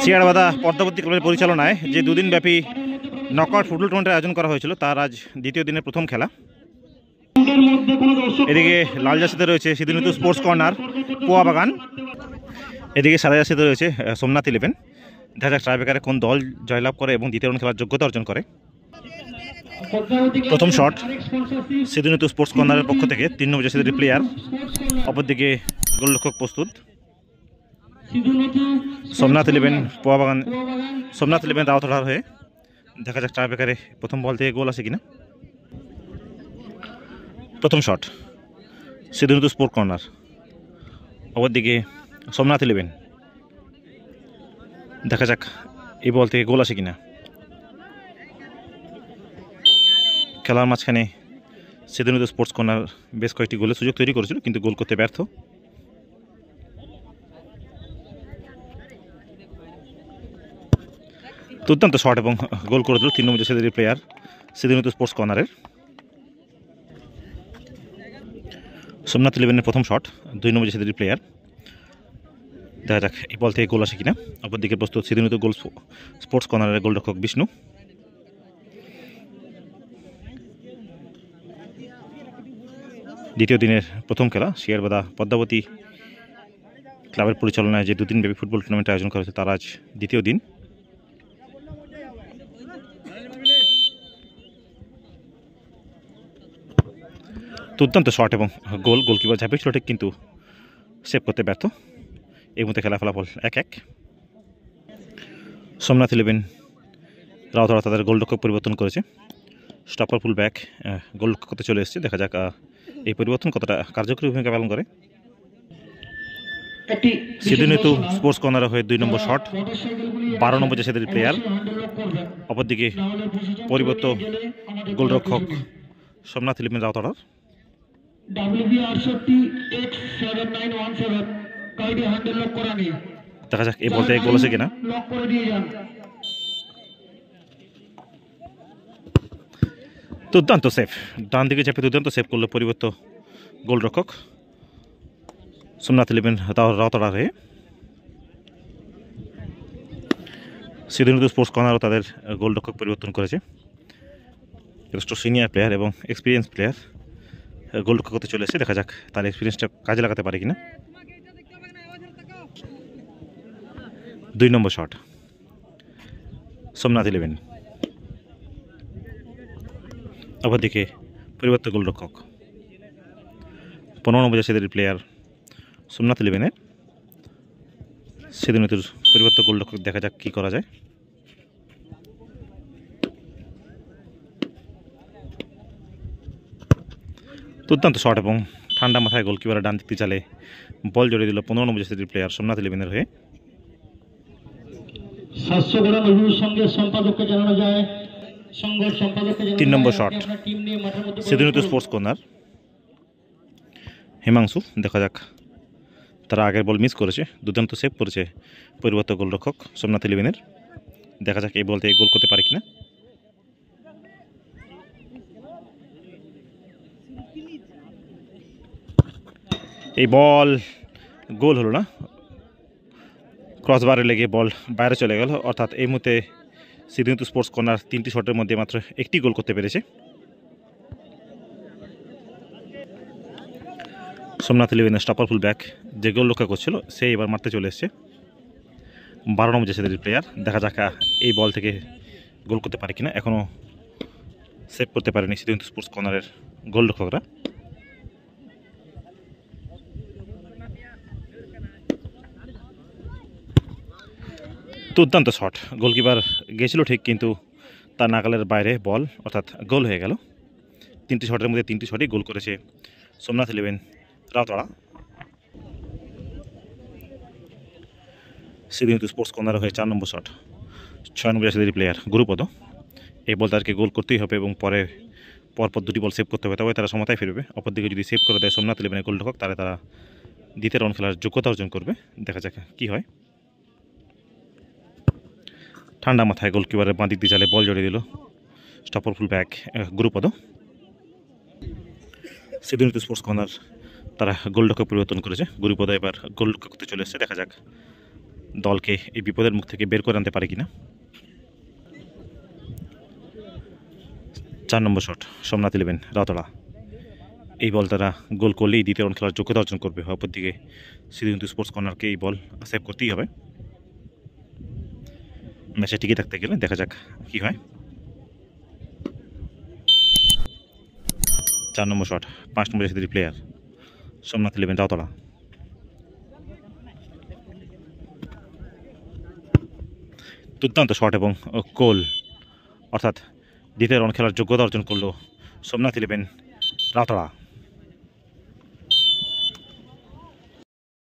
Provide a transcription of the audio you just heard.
শিয়াড়বাদা পদ্মাবতী ক্লাবের পরিচালনায় যে দুদিন ব্যাপী নকআউট ফুটবল টুর্নামেন্টের আয়োজন করা হয়েছিল তার আজ দ্বিতীয় দিনের প্রথম খেলা। এদিকে লাল জার্সিতে রয়েছে সিদ্ধুনীতি স্পোর্টস কর্নার পোয়াবাগান, এদিকে সাদা জার্সিতে রয়েছে সোমনাথ 11। দেখা যাক ট্রাইব্রেকারে কোন দল জয়লাভ করে এবং দ্বিতীয় রাউন্ড খেলার যোগ্যতা অর্জন করে। প্রথম শট সিদ্ধুনীতি স্পোর্টস কর্নারের পক্ষ থেকে 3 নম্বর জার্সির প্লেয়ার, অপরদিকে গোলরক্ষক প্রস্তুত। সোমনাথ 11 পোয়াবাগান, সোমনাথ 11 রাউতড়ার হয়ে। দেখা যাক ট্রাইব্রেকারে প্রথম বল থেকে গোল আসে কিনা। প্রথম শট সিদ্ধুনীতি স্পোর্টস কর্নার, অপরদিকে সোমনাথ 11। দেখা যাক এই বল থেকে গোল আসে কিনা। খেলার মাঝখানে সিদ্ধুনীতি স্পোর্টস কর্নার বেশ কয়েকটি গোলের সুযোগ তৈরি করেছিল কিন্তু গোল করতে ব্যর্থ। দুর্দান্ত শট এবং গোল করে দিল 3 নম্বর জার্সির প্লেয়ার সিদ্ধুনীতি স্পোর্টস কর্নারের। সোমনাথ 11-এর প্রথম শট 2 নম্বর জার্সির প্লেয়ার। দেখা যাক এই বল থেকে গোল আসে কিনা। অপরদিকে প্রস্তুত সিদ্ধুনীতি গোল স্পোর্টস কর্নারের গোলরক্ষক বিষ্ণু। দ্বিতীয় দিনের প্রথম খেলা শিয়াড়বাদা পদ্মাবতী ক্লাবের পরিচালনায় যে দুদিন ব্যাপী ফুটবল টুর্নামেন্ট আয়োজন করা হয়েছে তার আজ দ্বিতীয় দিন। দুর্দান্ত শট এবং গোল, গোলকিপার ঝাঁপিয়েছিল ঠিক কিন্তু সেভ করতে ব্যর্থ। এই মধ্যে খেলা ফলাফল 1-1। সোমনাথ 11 রাউতড়া তাদের গোলরক্ষক পরিবর্তন করেছে। স্টপার ফুল ব্যাক গোলরক্ষক করতে চলে এসেছে। দেখা যাক এই পরিবর্তন কতটা কার্যকরী ভূমিকা পালন করে। সিদ্ধুনীতি স্পোর্টস কর্নার হয়ে 2 নম্বর শট 12 নম্বর জার্সির প্লেয়ার, অপরদিকে পরিবর্তন গোলরক্ষক সোমনাথ 11 রাউতড়ার। দেখা যাক এই বল থেকে গোল আছে কিনা। দুর্দান্ত সেভ, ডান দিকে চেপে দুর্দান্ত সেভ করলো পরিবর্তন গোলরক্ষক সোমনাথ 11 রাউতড়ার হয়ে। সিদ্ধুনীতি স্পোর্টস কর্নারও তাদের গোলরক্ষক পরিবর্তন করেছে। যথেষ্ট সিনিয়র প্লেয়ার এবং এক্সপিরিয়েন্স প্লেয়ার গোলরক্ষক করতে চলে এসেছে। দেখা যাক তার এক্সপিরিয়েন্সটা কাজে লাগাতে পারে কিনা। 2 নম্বর শট সোমনাথ 11, অপরদিকে পরিবর্তন গোলরক্ষক 15 নম্বর জার্সির প্লেয়ার সোমনাথ 11-এর। সিদ্ধুনীতির পরিবর্তন গোলরক্ষক, দেখা যাক কি করা যায়। দুর্দান্ত শট এবং ঠান্ডা মাথায় গোলকিপারের ডান দিক চালে বল জড়িয়ে দিল 15 নম্বর জার্সির প্লেয়ার সোমনাথ 11-এর হয়ে। 3 নম্বর শট সিদ্ধুনীতি স্পোর্টস কর্নার হিমাংশু। দেখা যাক তারা আগের বল মিস করেছে, দুর্দান্ত সেভ করেছে পরিবর্তন গোলরক্ষক সোমনাথ 11-এর। দেখা যাক এই বল থেকে গোল করতে পারে কিনা। এই বল গোল হলো না, ক্রসবারে লেগে বল বাইরে চলে গেল। অর্থাৎ এই মুহূর্তে সিদ্ধুনীতি স্পোর্টস কর্নার 3টি শটের মধ্যে মাত্র একটি গোল করতে পেরেছে। সোমনাথ 11-এর স্টপার ফুল ব্যাক যে গোল রক্ষা করছিল সে এবার মারতে চলে এসছে 12 নম্বর জার্সির প্লেয়ার। দেখা যাক এই বল থেকে গোল করতে পারে কিনা। এখনও সেভ করতে পারেনি সিদ্ধুনীতি স্পোর্টস কর্নারের গোলরক্ষকরা। দুর্দান্ত শট, গোলকিপার গেছিল ঠিক কিন্তু তার নাগালের বাইরে বল, অর্থাৎ গোল হয়ে গেল। 3টি শটের মধ্যে 3টি শটই গোল করেছে সোমনাথ 11 রাউতড়া। সিদ্ধুনীতি স্পোর্টস কর্নার হয়ে 4 নম্বর শট 6 নম্বর জার্সির প্লেয়ার গুরুপদ। এই বল তাদেরকে গোল করতেই হবে এবং পরপর 2টি বল সেভ করতে হবে, তবে তারা সমতায় ফিরবে। অপরদিকে যদি সেভ করে দেয় সোমনাথ 11-এর গোলরক্ষক তাহলে তারা দ্বিতীয় রাউন্ড খেলার যোগ্যতা অর্জন করবে। দেখা যাক কী হয়। ঠান্ডা মাথায় গোলকিপারের বাঁ দিক দিয়ে চালে বল জড়িয়ে দিল স্টপার ফুল ব্যাক গুরুপদ। সিদ্ধুনীতি স্পোর্টস কর্নার তারা গোলরক্ষক পরিবর্তন করেছে। গুরুপদ এবার গোলরক্ষক করতে চলে এসেছে। দেখা যাক দলকে এই বিপদের মুখ থেকে বের করে আনতে পারে কিনা। 4 নম্বর শট সোমনাথ 11 রাউতড়া। এই বল তারা গোল করলেই দ্বিতীয় রাউন্ড খেলার যোগ্যতা অর্জন করবে। অপরদিকে সিধু স্পোর্টস কর্নারকে এই বল সেভ করতেই হবে ম্যাচে টিকে থাকতে গেলে। দেখা যাক কি হয়। 4 নম্বর শট 5 নম্বর জার্সি প্লেয়ার সোমনাথ 11 রাউতড়া। দুর্দান্ত শট এবং গোল, অর্থাৎ দ্বিতীয় রাউন্ড খেলার যোগ্যতা অর্জন করলো সোমনাথ 11 রাউতড়া।